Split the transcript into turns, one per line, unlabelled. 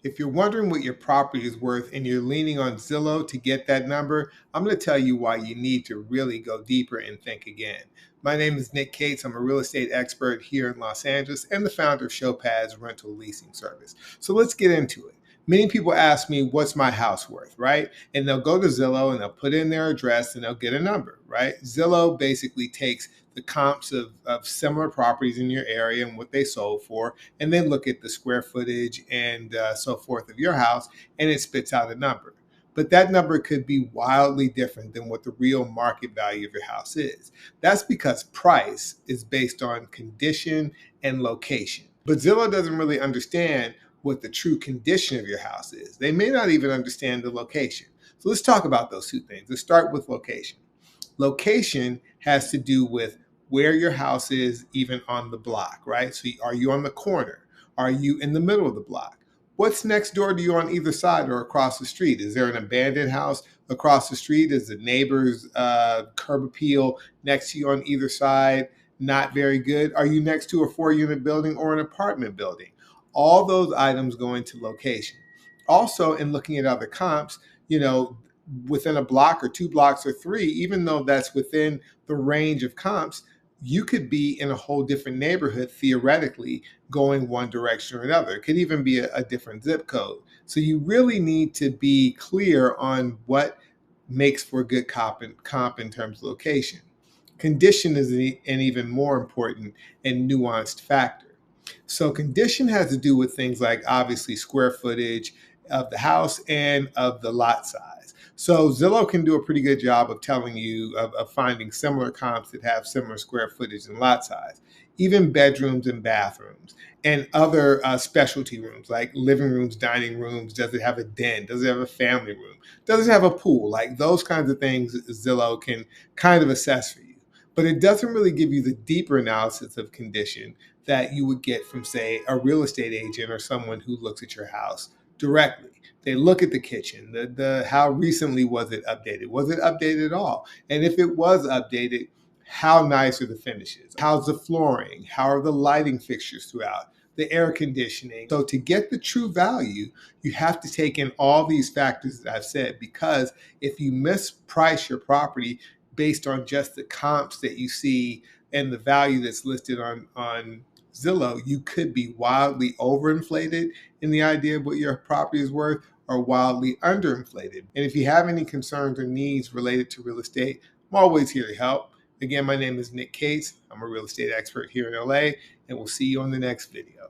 If you're wondering what your property is worth and you're leaning on Zillow to get that number, I'm going to tell you why you need to really go deeper and think again. My name is Nick Cates. I'm a real estate expert here in Los Angeles and the founder of Showpads rental leasing service. So let's get into it. Many people ask me, what's my house worth, right? And they'll go to Zillow and they'll put in their address and they'll get a number, right? Zillow basically takes the comps of similar properties in your area and what they sold for, and then look at the square footage and so forth of your house, and it spits out a number. But that number could be wildly different than what the real market value of your house is. That's because price is based on condition and location. But Zillow doesn't really understand what the true condition of your house is. They may not even understand the location. So let's talk about those two things. Let's start with location. Location has to do with where your house is, even on the block, right? So are you on the corner? Are you in the middle of the block? What's next door to you on either side or across the street? Is there an abandoned house across the street? Is the neighbor's curb appeal next to you on either side not very good? Are you next to a 4-unit building or an apartment building? All those items go into location. Also, in looking at other comps, within a block or 2 blocks or 3, even though that's within the range of comps, you could be in a whole different neighborhood theoretically going one direction or another. It could even be a different zip code. So you really need to be clear on what makes for a good comp in terms of location. Condition is an even more important and nuanced factor. So condition has to do with things like obviously square footage of the house and of the lot size. So Zillow can do a pretty good job of telling you of finding similar comps that have similar square footage and lot size, even bedrooms and bathrooms and other specialty rooms like living rooms, dining rooms. Does it have a den? Does it have a family room? Does it have a pool? Like those kinds of things Zillow can kind of assess for you. But it doesn't really give you the deeper analysis of condition that you would get from, say, a real estate agent or someone who looks at your house directly. They look at the kitchen, the how recently was it updated? Was it updated at all? And if it was updated, how nice are the finishes? How's the flooring? How are the lighting fixtures throughout? The air conditioning. So to get the true value, you have to take in all these factors that I've said, because if you misprice your property based on just the comps that you see and the value that's listed on Zillow, you could be wildly overinflated in the idea of what your property is worth or wildly underinflated. And if you have any concerns or needs related to real estate, I'm always here to help. Again, my name is Nick Cates. I'm a real estate expert here in LA, and we'll see you on the next video.